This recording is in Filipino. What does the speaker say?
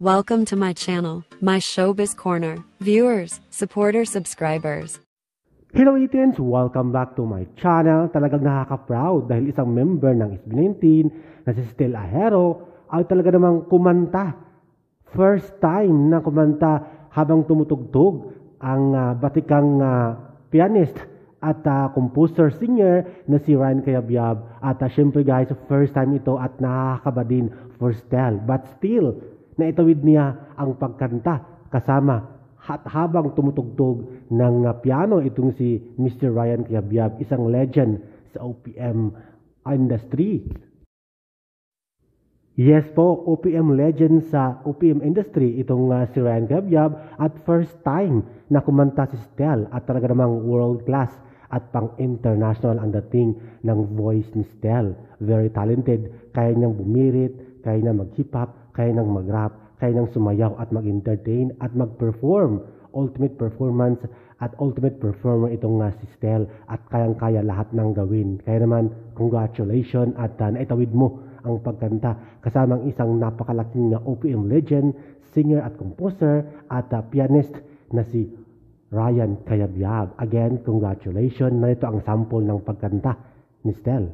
Welcome to my channel, my Showbiz Corner. Viewers, supporters, subscribers. Hello Itins! Welcome back to my channel. Talagang nakaka-proud dahil isang member ng SB19 na si Stella Ahero ay talaga namang kumanta. First time na kumanta habang tumutugtog ang batikang pianist at composer-singer na si Ryan Cayabyab. At syempre guys, first time ito at nakakaba din for Stell. But still, naitawid niya ang pagkanta kasama at habang tumutugtog ng piano itong si Mr. Ryan Cayabyab, isang legend sa OPM industry. Yes po, OPM legend sa OPM industry itong si Ryan Cayabyab at first time na kumanta si Stell at talaga namang world class at pang-international ang dating ng voice ni Stell. Very talented, kaya niyang bumirit, kaya niyang mag-hip hop, kaya niyang mag-rap, kaya niyang sumayaw at mag-entertain at mag-perform. Ultimate performance at ultimate performer itong si Stell at kayang-kaya lahat ng gawin. Kaya naman, congratulations at naitawid mo ang pagkanta kasamang isang napakalaking OPM legend, singer at composer at pianist na si Ryan Cayabyab. Again, congratulations. Narito ang sample ng pagkanta ni Stell.